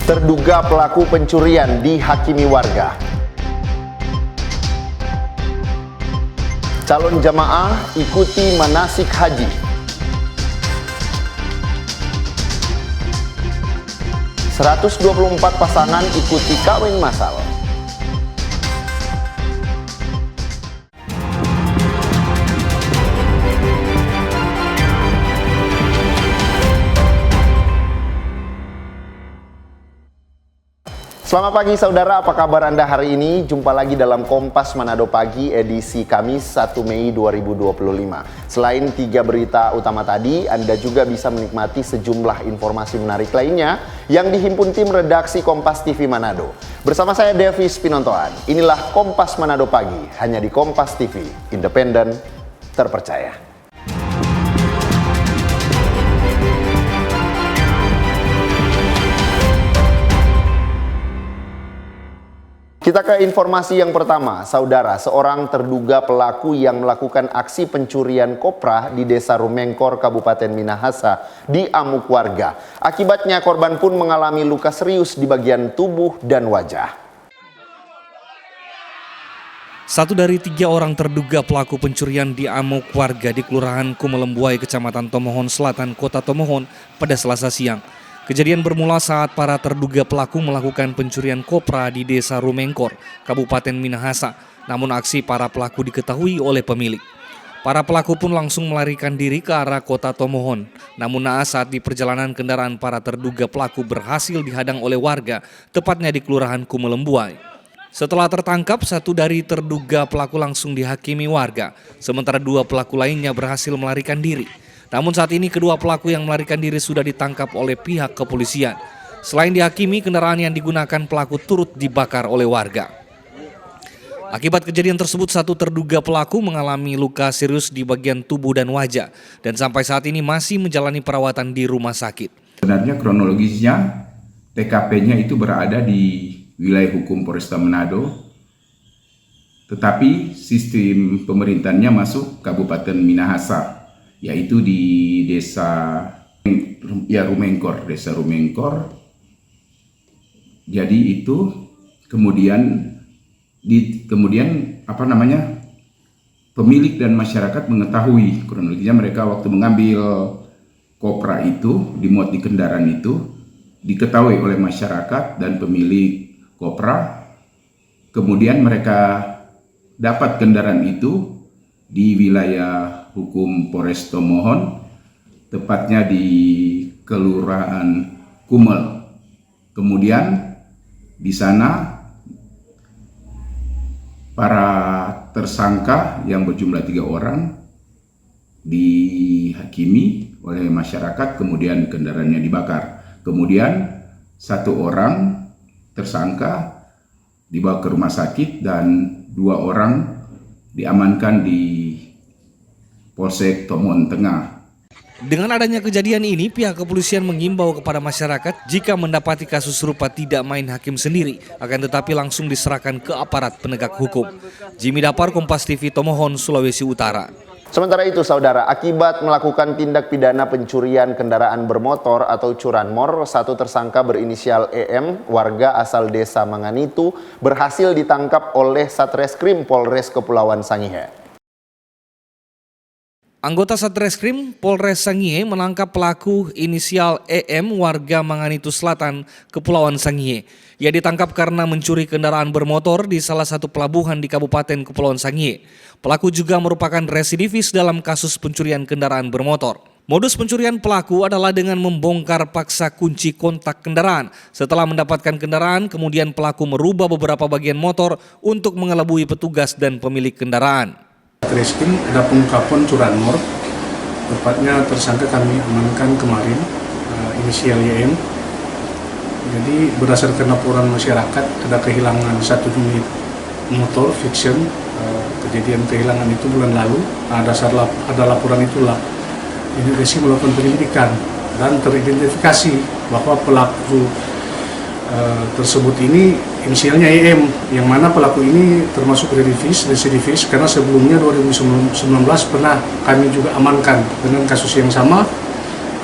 Terduga pelaku pencurian dihakimi warga. Calon jamaah ikuti manasik haji. ...124 pasangan ikuti kawin massal. Selamat pagi saudara, apa kabar Anda hari ini? Jumpa lagi dalam Kompas Manado Pagi edisi Kamis 1 Mei 2025. Selain 3 berita utama tadi, Anda juga bisa menikmati sejumlah informasi menarik lainnya yang dihimpun tim redaksi Kompas TV Manado. Bersama saya Devis Pinontoan, inilah Kompas Manado Pagi, hanya di Kompas TV, independen, terpercaya. Kita ke informasi yang pertama, saudara. Seorang terduga pelaku yang melakukan aksi pencurian kopra di Desa Rumengkor, Kabupaten Minahasa, diamuk warga. Akibatnya korban pun mengalami luka serius di bagian tubuh dan wajah. Satu dari 3 orang terduga pelaku pencurian diamuk warga di Kelurahan Kumelembuai, Kecamatan Tomohon Selatan, Kota Tomohon pada Selasa siang. Kejadian bermula saat para terduga pelaku melakukan pencurian kopra di Desa Rumengkor, Kabupaten Minahasa. Namun aksi para pelaku diketahui oleh pemilik. Para pelaku pun langsung melarikan diri ke arah Kota Tomohon. Namun naas saat di perjalanan kendaraan para terduga pelaku berhasil dihadang oleh warga, tepatnya di Kelurahan Kumelembuai. Setelah tertangkap, satu dari terduga pelaku langsung dihakimi warga, sementara 2 pelaku lainnya berhasil melarikan diri. Namun saat ini kedua pelaku yang melarikan diri sudah ditangkap oleh pihak kepolisian. Selain dihakimi, kendaraan yang digunakan pelaku turut dibakar oleh warga. Akibat kejadian tersebut, satu terduga pelaku mengalami luka serius di bagian tubuh dan wajah, dan sampai saat ini masih menjalani perawatan di rumah sakit. Sebenarnya kronologisnya TKP-nya itu berada di wilayah hukum Polresta Manado, tetapi sistem pemerintahnya masuk Kabupaten Minahasa, yaitu di desa Rumengkor, Desa Rumengkor. Jadi itu kemudian pemilik dan masyarakat mengetahui kronologinya. Mereka waktu mengambil kopra itu dimuat di kendaraan itu diketahui oleh masyarakat dan pemilik kopra. Kemudian mereka dapat kendaraan itu di wilayah hukum Polres Tomohon, tepatnya di Kelurahan Kumel. Kemudian di sana para tersangka yang berjumlah 3 orang dihakimi oleh masyarakat, kemudian kendaraannya dibakar. Kemudian 1 orang tersangka dibawa ke rumah sakit dan 2 orang diamankan di Polsek Tomohon Tengah. Dengan adanya kejadian ini, pihak kepolisian mengimbau kepada masyarakat jika mendapati kasus serupa tidak main hakim sendiri, akan tetapi langsung diserahkan ke aparat penegak hukum. Jimmy Dapar, Kompas TV Tomohon, Sulawesi Utara. Sementara itu saudara, akibat melakukan tindak pidana pencurian kendaraan bermotor atau curanmor, satu tersangka berinisial EM, warga asal Desa Manganitu, berhasil ditangkap oleh Satreskrim Polres Kepulauan Sangihe. Anggota Satreskrim Polres Sangihe menangkap pelaku inisial EM, warga Manganitu Selatan, Kepulauan Sangihe. Ia ditangkap karena mencuri kendaraan bermotor di salah satu pelabuhan di Kabupaten Kepulauan Sangihe. Pelaku juga merupakan residivis dalam kasus pencurian kendaraan bermotor. Modus pencurian pelaku adalah dengan membongkar paksa kunci kontak kendaraan. Setelah mendapatkan kendaraan, kemudian pelaku merubah beberapa bagian motor untuk mengelabui petugas dan pemilik kendaraan. Satreskrim ada pengungkapan curanmor, tepatnya tersangka kami amankan kemarin, inisial YM. Jadi berdasarkan laporan masyarakat ada kehilangan 1 unit motor fiction. Kejadian kehilangan itu bulan lalu. Ada laporan itulah Indonesia melakukan penyelidikan dan teridentifikasi bahwa pelaku tersebut ini inisialnya EM, yang mana pelaku ini termasuk residivis karena sebelumnya 2019 pernah kami juga amankan dengan kasus yang sama,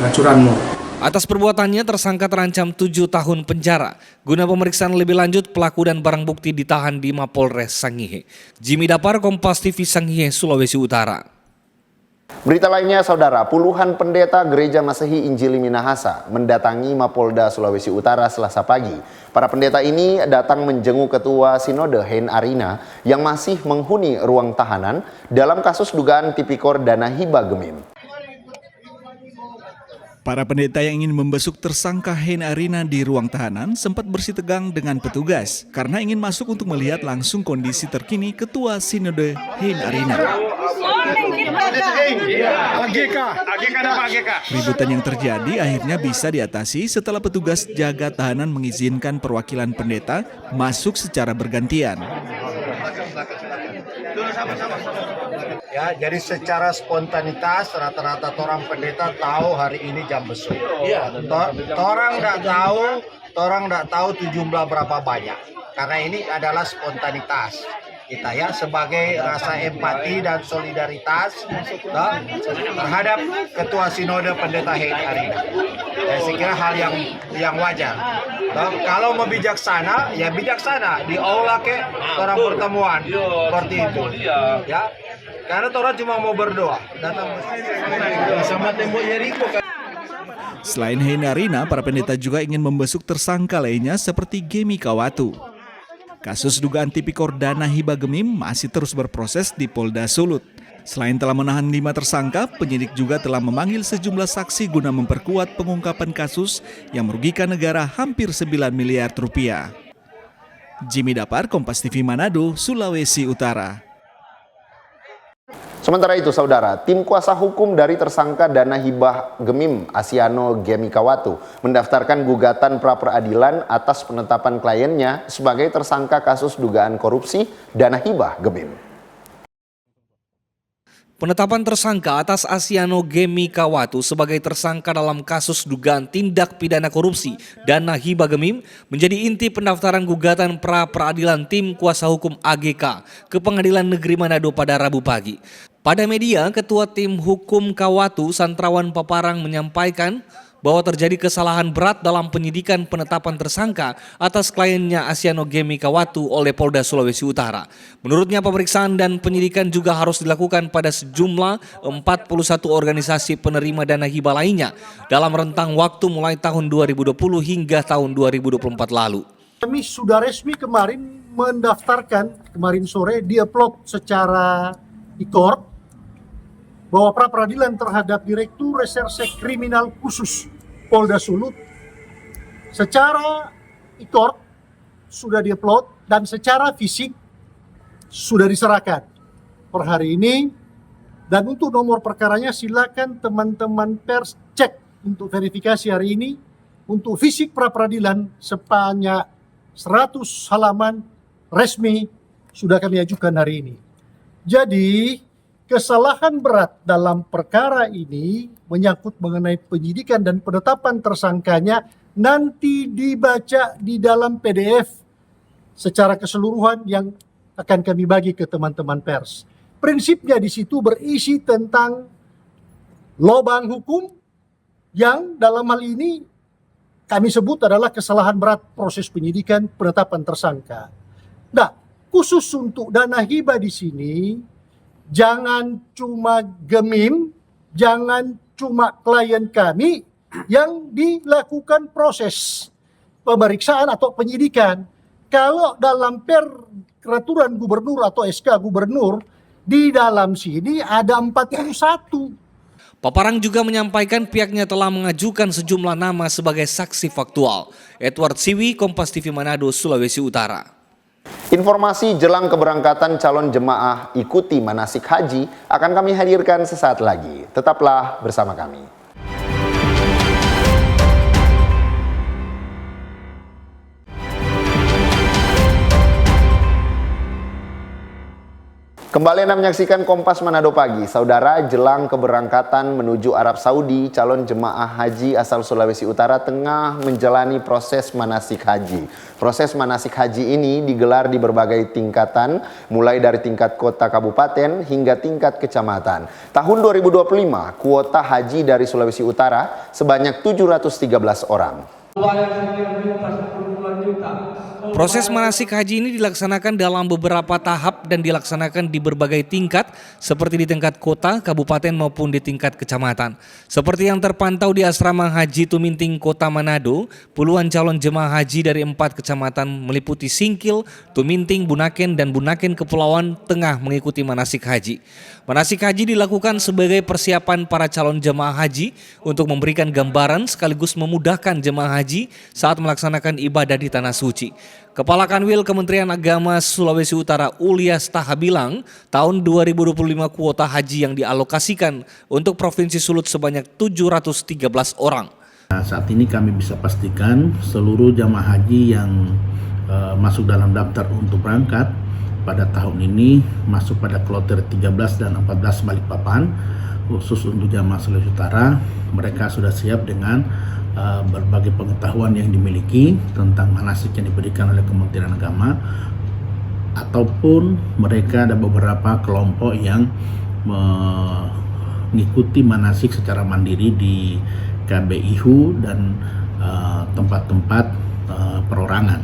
curanmor. Atas perbuatannya, tersangka terancam 7 tahun penjara. Guna pemeriksaan lebih lanjut, pelaku dan barang bukti ditahan di Mapolres Sangihe. Jimmy Dapar, Kompas TV Sangihe, Sulawesi Utara. Berita lainnya, saudara, puluhan pendeta Gereja Masehi Injili Minahasa mendatangi Mapolda Sulawesi Utara Selasa pagi. Para pendeta ini datang menjenguk Ketua Sinode Hein Arina yang masih menghuni ruang tahanan dalam kasus dugaan tipikor dana hibah Gemim. Para pendeta yang ingin membesuk tersangka Hein Arina di ruang tahanan sempat bersitegang dengan petugas karena ingin masuk untuk melihat langsung kondisi terkini Ketua Sinode Hein Arina. Keributan yang terjadi akhirnya bisa diatasi setelah petugas jaga tahanan mengizinkan perwakilan pendeta masuk secara bergantian. Ya, jadi secara spontanitas rata-rata orang pendeta tahu hari ini jam besuk. Orang nggak tahu tuh jumlah berapa banyak. Karena ini adalah spontanitas kita ya sebagai rasa empati dan solidaritas terhadap Ketua Sinode Pendeta Hein Arina. Saya kira hal yang wajar. Kalau mau bijaksana, ya bijaksana di aula ke orang pertemuan seperti itu. Ya. Karena orang cuma mau berdoa, datang sama tembok Yeriko. Selain Hein Arina, para pendeta juga ingin membesuk tersangka lainnya seperti Gemi Kawatu. Kasus dugaan tipikor dana hibah Gemim masih terus berproses di Polda Sulut. Selain telah menahan 5 tersangka, penyidik juga telah memanggil sejumlah saksi guna memperkuat pengungkapan kasus yang merugikan negara hampir 9 miliar rupiah. Jimmy Dapar, Kompas TV Manado, Sulawesi Utara. Sementara itu, saudara, tim kuasa hukum dari tersangka dana hibah Gemim Asiano Gemi Kawatu mendaftarkan gugatan pra-peradilan atas penetapan kliennya sebagai tersangka kasus dugaan korupsi dana hibah Gemim. Penetapan tersangka atas Asiano Gemi Kawatu sebagai tersangka dalam kasus dugaan tindak pidana korupsi dana hibah Gemim menjadi inti pendaftaran gugatan pra-peradilan tim kuasa hukum AGK ke Pengadilan Negeri Manado pada Rabu pagi. Pada media, Ketua Tim Hukum Kawatu, Santrawan Paparang, menyampaikan bahwa terjadi kesalahan berat dalam penyidikan penetapan tersangka atas kliennya Asiano Gemi Kawatu oleh Polda Sulawesi Utara. Menurutnya, pemeriksaan dan penyidikan juga harus dilakukan pada sejumlah 41 organisasi penerima dana hibah lainnya dalam rentang waktu mulai tahun 2020 hingga tahun 2024 lalu. Kami sudah resmi kemarin mendaftarkan, kemarin sore di-upload secara e-court bahwa pra-peradilan terhadap Direktur Reserse Kriminal Khusus Polda Sulut secara e-court sudah di-upload dan secara fisik sudah diserahkan per hari ini. Dan untuk nomor perkaranya silakan teman-teman pers cek untuk verifikasi hari ini. Untuk fisik pra-peradilan sebanyak 100 halaman resmi sudah kami ajukan hari ini. Jadi kesalahan berat dalam perkara ini menyangkut mengenai penyidikan dan penetapan tersangkanya nanti dibaca di dalam PDF secara keseluruhan yang akan kami bagi ke teman-teman pers. Prinsipnya di situ berisi tentang lobang hukum yang dalam hal ini kami sebut adalah kesalahan berat proses penyidikan penetapan tersangka. Nah, khusus untuk dana hibah di sini jangan cuma Gemim, jangan cuma klien kami yang dilakukan proses pemeriksaan atau penyidikan. Kalau dalam peraturan gubernur atau SK gubernur, di dalam sini ada 41. Paparang juga menyampaikan pihaknya telah mengajukan sejumlah nama sebagai saksi faktual. Edward Siwi, Kompas TV Manado, Sulawesi Utara. Informasi jelang keberangkatan calon jemaah ikuti manasik haji akan kami hadirkan sesaat lagi. Tetaplah bersama kami. Kembali Anda menyaksikan Kompas Manado Pagi. Saudara, jelang keberangkatan menuju Arab Saudi, calon jemaah haji asal Sulawesi Utara tengah menjalani proses manasik haji. Proses manasik haji ini digelar di berbagai tingkatan, mulai dari tingkat kota kabupaten hingga tingkat kecamatan. Tahun 2025, kuota haji dari Sulawesi Utara sebanyak 713 orang. Proses manasik haji ini dilaksanakan dalam beberapa tahap dan dilaksanakan di berbagai tingkat seperti di tingkat kota, kabupaten maupun di tingkat kecamatan. Seperti yang terpantau di Asrama Haji Tuminting, Kota Manado, puluhan calon jemaah haji dari 4 kecamatan meliputi Singkil, Tuminting, Bunaken, dan Bunaken Kepulauan tengah mengikuti manasik haji. Manasik haji dilakukan sebagai persiapan para calon jemaah haji untuk memberikan gambaran sekaligus memudahkan jemaah haji saat melaksanakan ibadah di Tanah Suci. Kepala Kanwil Kementerian Agama Sulawesi Utara Ulias Taha bilang, tahun 2025 kuota haji yang dialokasikan untuk Provinsi Sulut sebanyak 713 orang. Saat ini kami bisa pastikan seluruh jamaah haji yang masuk dalam daftar untuk berangkat pada tahun ini masuk pada kloter 13 dan 14 Balikpapan. Khusus untuk jamaah Sulawesi Utara, mereka sudah siap dengan berbagai pengetahuan yang dimiliki tentang manasik yang diberikan oleh Kementerian Agama, ataupun mereka ada beberapa kelompok yang mengikuti manasik secara mandiri di KBIHU dan tempat-tempat perorangan.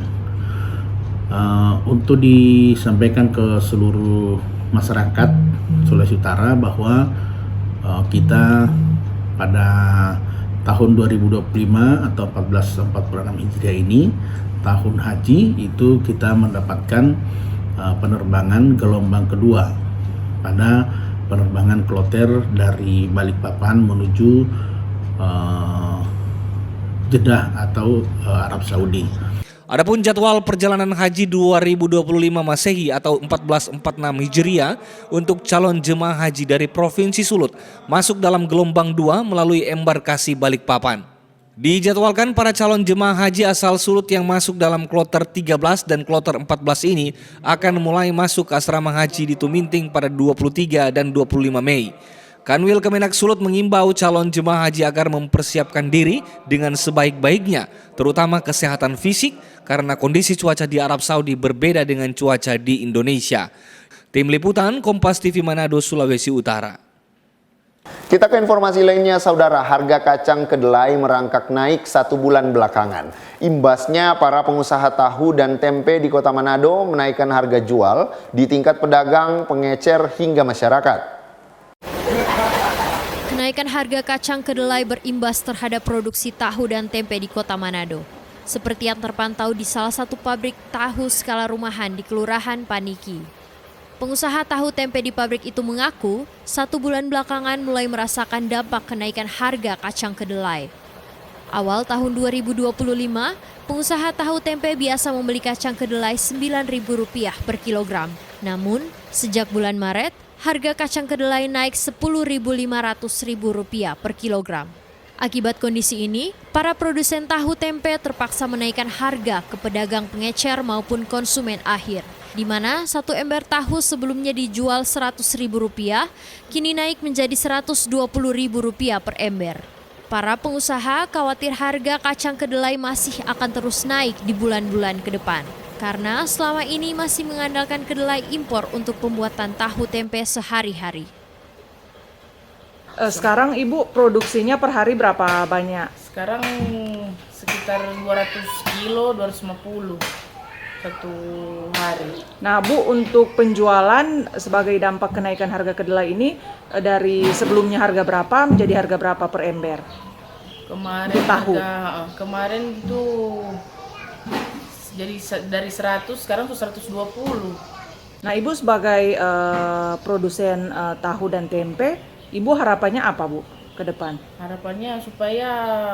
Untuk disampaikan ke seluruh masyarakat Sulawesi Utara bahwa kita pada tahun 2025 atau 1446 Hijriah ini, tahun haji itu kita mendapatkan penerbangan gelombang kedua pada penerbangan kloter dari Balikpapan menuju Jeddah atau Arab Saudi. Adapun jadwal perjalanan haji 2025 Masehi atau 1446 Hijriah untuk calon jemaah haji dari Provinsi Sulut masuk dalam gelombang 2 melalui embarkasi Balikpapan. Dijadwalkan para calon jemaah haji asal Sulut yang masuk dalam kloter 13 dan kloter 14 ini akan mulai masuk ke asrama haji di Tuminting pada 23 dan 25 Mei. Kanwil Kemenak Sulut mengimbau calon jemaah haji agar mempersiapkan diri dengan sebaik-baiknya, terutama kesehatan fisik karena kondisi cuaca di Arab Saudi berbeda dengan cuaca di Indonesia. Tim Liputan Kompas TV Manado, Sulawesi Utara. Kita ke informasi lainnya, saudara. Harga kacang kedelai merangkak naik 1 bulan belakangan. Imbasnya, para pengusaha tahu dan tempe di Kota Manado menaikkan harga jual di tingkat pedagang, pengecer, hingga masyarakat. Kenaikan harga kacang kedelai berimbas terhadap produksi tahu dan tempe di Kota Manado. Seperti yang terpantau di salah satu pabrik tahu skala rumahan di Kelurahan Paniki. Pengusaha tahu tempe di pabrik itu mengaku 1 bulan belakangan mulai merasakan dampak kenaikan harga kacang kedelai. Awal tahun 2025, pengusaha tahu tempe biasa membeli kacang kedelai Rp9.000 per kilogram. Namun, sejak bulan Maret, harga kacang kedelai naik Rp10.500 per kilogram. Akibat kondisi ini, para produsen tahu tempe terpaksa menaikkan harga ke pedagang pengecer maupun konsumen akhir, di mana 1 ember tahu sebelumnya dijual Rp100.000, kini naik menjadi Rp120.000 per ember. Para pengusaha khawatir harga kacang kedelai masih akan terus naik di bulan-bulan ke depan, karena selama ini masih mengandalkan kedelai impor untuk pembuatan tahu tempe sehari-hari. Sekarang Ibu produksinya per hari berapa banyak? Sekarang sekitar 200 kilo, 250 satu hari. Nah Bu, untuk penjualan sebagai dampak kenaikan harga kedelai ini dari sebelumnya harga berapa menjadi harga berapa per ember? Kemarin tahu. Kemarin tuh jadi dari 100 sekarang tuh 120. Nah Ibu sebagai produsen tahu dan tempe, Ibu harapannya apa Bu ke depan? Harapannya supaya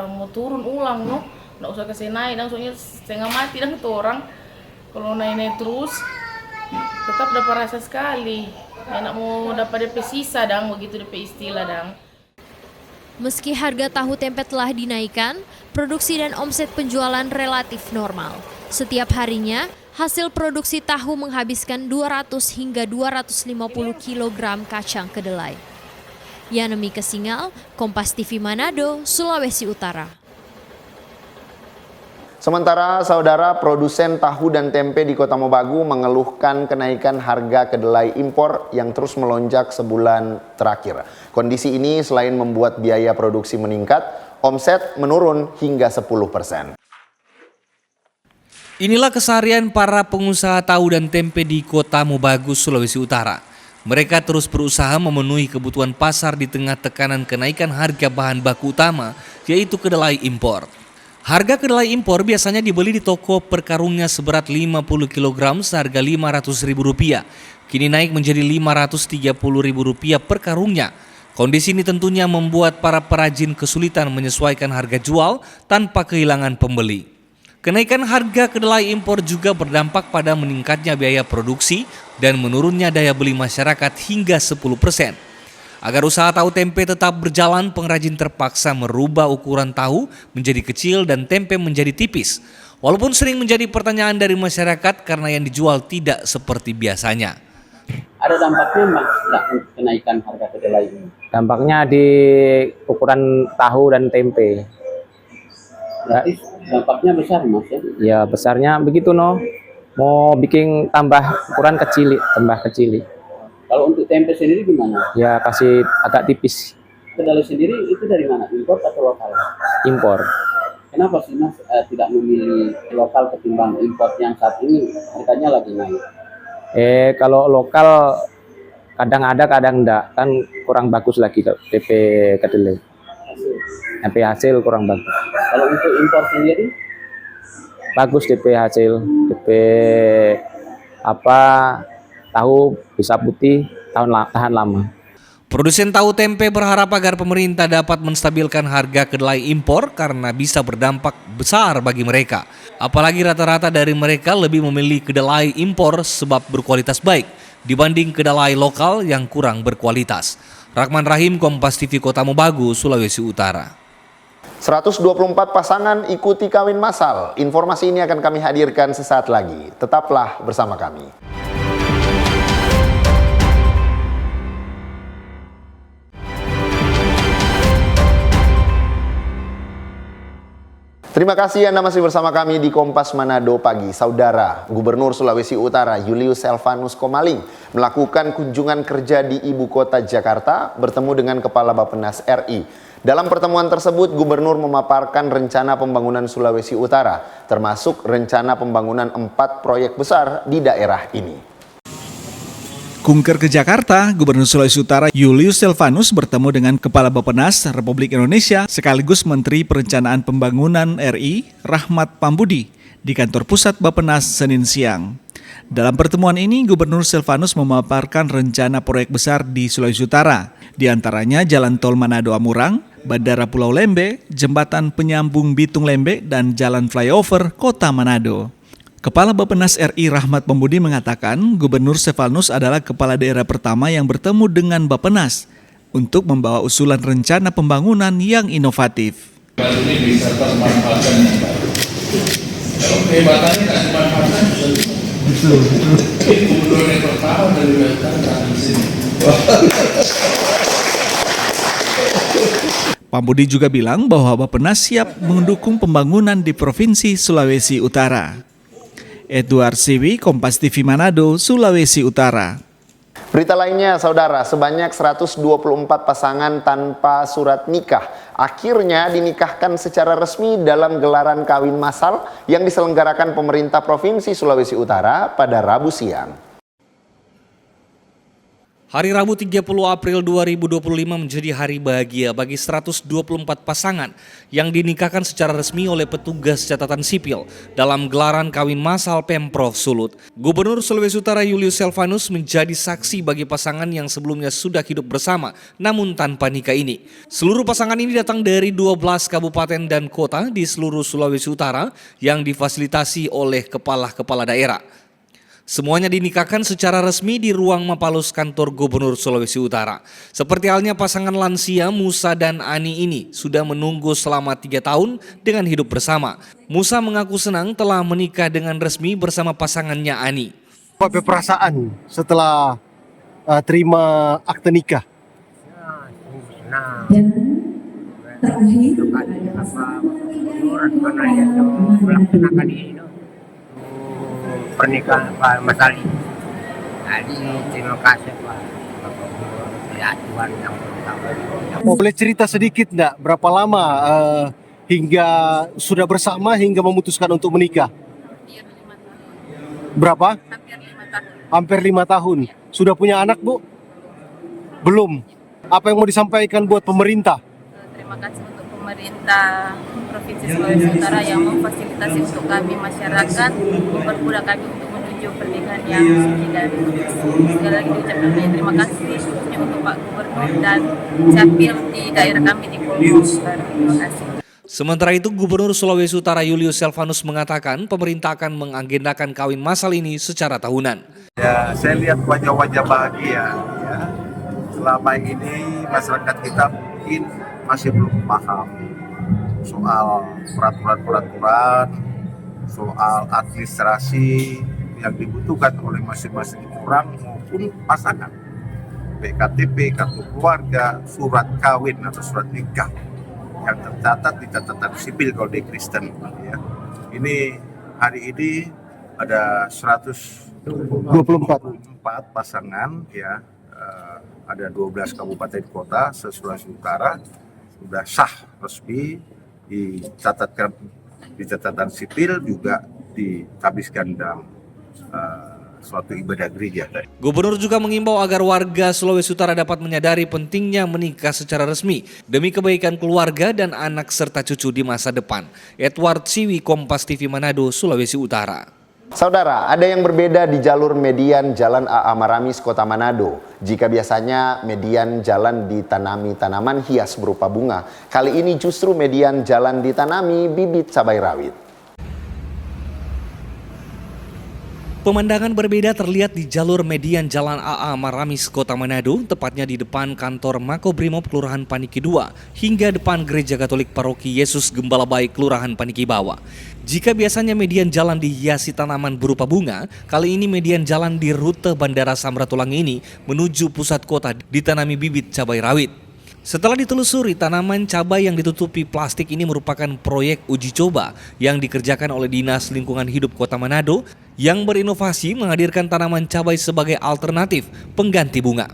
mau turun ulang no, nggak usah kasih naik, soalnya setengah mati dan tuh orang. Kalau naik terus, tetap dapat rasa sekali. Enak mau dapat DP sisa dang, begitu DP istilah dang. Meski harga tahu tempe telah dinaikkan, produksi dan omset penjualan relatif normal. Setiap harinya, Hasil produksi tahu menghabiskan 200 hingga 250 kg kacang kedelai. Yanemi Kesingal, Kompas TV Manado, Sulawesi Utara. Sementara saudara produsen tahu dan tempe di Kota Mobagu mengeluhkan kenaikan harga kedelai impor yang terus melonjak sebulan terakhir. Kondisi ini selain membuat biaya produksi meningkat, omset menurun hingga 10%. Inilah keseharian para pengusaha tahu dan tempe di Kota Mobagu, Sulawesi Utara. Mereka terus berusaha memenuhi kebutuhan pasar di tengah tekanan kenaikan harga bahan baku utama, yaitu kedelai impor. Harga kedelai impor biasanya dibeli di toko per karungnya seberat 50 kg seharga Rp500.000. Kini naik menjadi Rp530.000 per karungnya. Kondisi ini tentunya membuat para perajin kesulitan menyesuaikan harga jual tanpa kehilangan pembeli. Kenaikan harga kedelai impor juga berdampak pada meningkatnya biaya produksi dan menurunnya daya beli masyarakat hingga 10%. Agar usaha tahu tempe tetap berjalan, pengrajin terpaksa merubah ukuran tahu menjadi kecil dan tempe menjadi tipis. Walaupun sering menjadi pertanyaan dari masyarakat karena yang dijual tidak seperti biasanya. Ada dampaknya Mas kenaikan harga kedelai ini? Dampaknya di ukuran tahu dan tempe. Berarti dampaknya besar Mas ya? Ya besarnya begitu no. Mau bikin tambah ukuran kecil, tambah kecil. Kalau untuk tempe sendiri gimana? Ya kasih agak tipis. Kedelai sendiri itu dari mana? Impor atau lokal? Impor. Kenapa sih Mas tidak memilih lokal ketimbang impor yang saat ini harganya lagi naik? Kalau lokal kadang ada kadang enggak, kan kurang bagus lagi TP kedelai. TP hasil kurang bagus. Kalau untuk impor sendiri? Bagus TP hasil, TP tahu bisa putih, tahan lama. Produsen tahu tempe berharap agar pemerintah dapat menstabilkan harga kedelai impor karena bisa berdampak besar bagi mereka. Apalagi rata-rata dari mereka lebih memilih kedelai impor sebab berkualitas baik dibanding kedelai lokal yang kurang berkualitas. Rahman Rahim, Kompas TV Kota Mobagu, Sulawesi Utara. 124 pasangan ikuti kawin massal. Informasi ini akan kami hadirkan sesaat lagi. Tetaplah bersama kami. Terima kasih Anda masih bersama kami di Kompas Manado Pagi. Saudara, Gubernur Sulawesi Utara Julius Selvanus Komaling melakukan kunjungan kerja di Ibu Kota Jakarta bertemu dengan Kepala Bappenas RI. Dalam pertemuan tersebut, Gubernur memaparkan rencana pembangunan Sulawesi Utara, termasuk rencana pembangunan 4 proyek besar di daerah ini. Kunker ke Jakarta, Gubernur Sulawesi Utara Julius Selvanus bertemu dengan Kepala Bappenas Republik Indonesia sekaligus Menteri Perencanaan Pembangunan RI Rahmat Pambudi di kantor pusat Bappenas Senin siang. Dalam pertemuan ini, Gubernur Selvanus memaparkan rencana proyek besar di Sulawesi Utara, di antaranya Jalan Tol Manado Amurang, Bandara Pulau Lembe, Jembatan Penyambung Bitung Lembe, dan Jalan Flyover Kota Manado. Kepala Bappenas RI Rahmat Pambudi mengatakan Gubernur Selvanus adalah kepala daerah pertama yang bertemu dengan Bappenas untuk membawa usulan rencana pembangunan yang inovatif. Ini bisa termanfaatkan yang baru. Kalau kehebatannya tidak dimanfaatkan, betul. Gubernur yang pertama dari Jakarta di sini. Pambudi juga bilang bahwa Bappenas siap mendukung pembangunan di Provinsi Sulawesi Utara. Edward Siwi, Kompas TV Manado, Sulawesi Utara. Berita lainnya, saudara, sebanyak 124 pasangan tanpa surat nikah akhirnya dinikahkan secara resmi dalam gelaran kawin massal yang diselenggarakan pemerintah Provinsi Sulawesi Utara pada Rabu siang. Hari Rabu 30 April 2025 menjadi hari bahagia bagi 124 pasangan yang dinikahkan secara resmi oleh petugas catatan sipil dalam gelaran kawin massal Pemprov Sulut. Gubernur Sulawesi Utara Julius Selvanus menjadi saksi bagi pasangan yang sebelumnya sudah hidup bersama namun tanpa nikah ini. Seluruh pasangan ini datang dari 12 kabupaten dan kota di seluruh Sulawesi Utara yang difasilitasi oleh kepala-kepala daerah. Semuanya dinikahkan secara resmi di ruang Mapalus kantor Gubernur Sulawesi Utara. Seperti halnya pasangan lansia Musa dan Ani ini sudah menunggu selama 3 tahun dengan hidup bersama. Musa mengaku senang telah menikah dengan resmi bersama pasangannya Ani. Apa perasaan setelah terima akte nikah? Dan terakhir melaksanakan ini pernikahan Pak Mas Ali. Jadi terima kasih Pak Tuhan yang pertama. Boleh cerita sedikit enggak berapa lama hingga sudah bersama hingga memutuskan untuk menikah? Berapa? Hampir 5 tahun. Sudah punya anak, Bu? Belum. Apa yang mau disampaikan buat pemerintah? Terima kasih untuk pemerintah Provinsi Sulawesi Utara yang memfasilitasi untuk kami masyarakat, mempermudah kami untuk menuju pernikahan yang suci dan lulus. Sekali lagi diucapkan banyak terima kasih khususnya untuk Pak Gubernur dan Capil di daerah kami di Polres Utara. Terima kasih. Sementara itu, Gubernur Sulawesi Utara Julius Selvanus mengatakan pemerintah akan mengagendakan kawin massal ini secara tahunan. Ya, saya lihat wajah-wajah bahagia. Ya. Selama ini masyarakat kita mungkin masih belum paham soal peraturan-peraturan, soal administrasi yang dibutuhkan oleh masing-masing orang maupun pasangan. PKTP, kartu keluarga, surat kawin atau surat nikah yang tercatat di catatan sipil kalau di Kristen. Ya. Ini hari ini ada 124 pasangan, ya, ada 12 kabupaten kota se-Sulawesi Utara sudah sah resmi dicatatkan di catatan sipil, juga dihabiskan dalam suatu ibadah gereja. Gubernur juga mengimbau agar warga Sulawesi Utara dapat menyadari pentingnya menikah secara resmi demi kebaikan keluarga dan anak serta cucu di masa depan. Edward Siwi, Kompas TV Manado, Sulawesi Utara. Saudara, ada yang berbeda di jalur median Jalan A.A. Maramis, Kota Manado. Jika biasanya median jalan ditanami tanaman hias berupa bunga, kali ini justru median jalan ditanami bibit cabai rawit. Pemandangan berbeda terlihat di jalur median Jalan A.A. Maramis, Kota Manado, tepatnya di depan kantor Makobrimob Kelurahan Paniki 2 hingga depan Gereja Katolik Paroki Yesus Gembala Baik Kelurahan Paniki Bawah. Jika biasanya median jalan dihiasi tanaman berupa bunga, kali ini median jalan di rute Bandara Samratulangi ini menuju pusat kota ditanami bibit cabai rawit. Setelah ditelusuri, tanaman cabai yang ditutupi plastik ini merupakan proyek uji coba yang dikerjakan oleh Dinas Lingkungan Hidup Kota Manado yang berinovasi menghadirkan tanaman cabai sebagai alternatif pengganti bunga.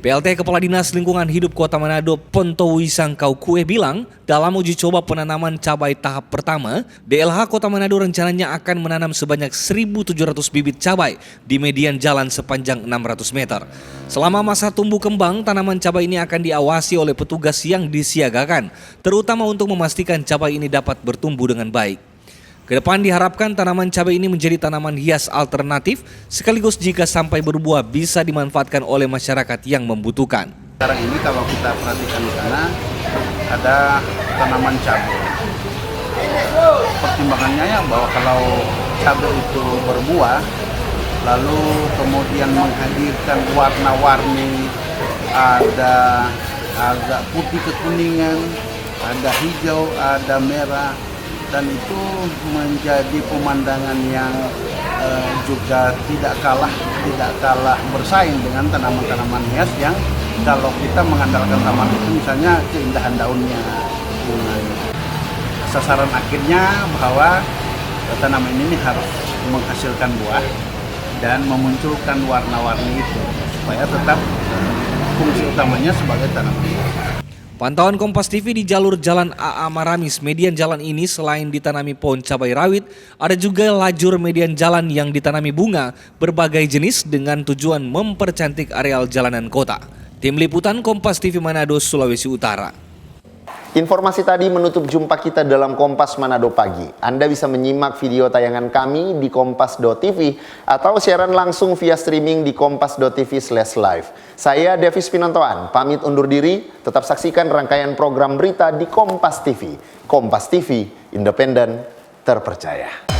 PLT Kepala Dinas Lingkungan Hidup Kota Manado Ponto Wisang Kaukue bilang, dalam uji coba penanaman cabai tahap pertama, DLH Kota Manado rencananya akan menanam sebanyak 1.700 bibit cabai di median jalan sepanjang 600 meter. Selama masa tumbuh kembang, tanaman cabai ini akan diawasi oleh petugas yang disiagakan, terutama untuk memastikan cabai ini dapat bertumbuh dengan baik. Kedepan diharapkan tanaman cabai ini menjadi tanaman hias alternatif, sekaligus jika sampai berbuah bisa dimanfaatkan oleh masyarakat yang membutuhkan. Sekarang ini kalau kita perhatikan di sana ada tanaman cabai. Pertimbangannya ya bahwa kalau cabai itu berbuah, lalu kemudian menghadirkan warna-warni, ada agak putih kekuningan, ada hijau, ada merah, dan itu menjadi pemandangan yang juga tidak kalah bersaing dengan tanaman-tanaman hias yang kalau kita mengandalkan taman itu misalnya keindahan daunnya. Sasaran akhirnya bahwa tanaman ini harus menghasilkan buah dan memunculkan warna-warni itu supaya tetap fungsi utamanya sebagai tanaman hias. Pantauan Kompas TV di jalur Jalan A.A. Maramis, median jalan ini selain ditanami pohon cabai rawit, ada juga lajur median jalan yang ditanami bunga berbagai jenis dengan tujuan mempercantik areal jalanan kota. Tim Liputan Kompas TV Manado, Sulawesi Utara. Informasi tadi menutup jumpa kita dalam Kompas Manado Pagi. Anda bisa menyimak video tayangan kami di kompas.tv atau siaran langsung via streaming di kompas.tv/live. Saya Davis Pinontoan, pamit undur diri. Tetap saksikan rangkaian program berita di Kompas TV. Kompas TV, independen, terpercaya.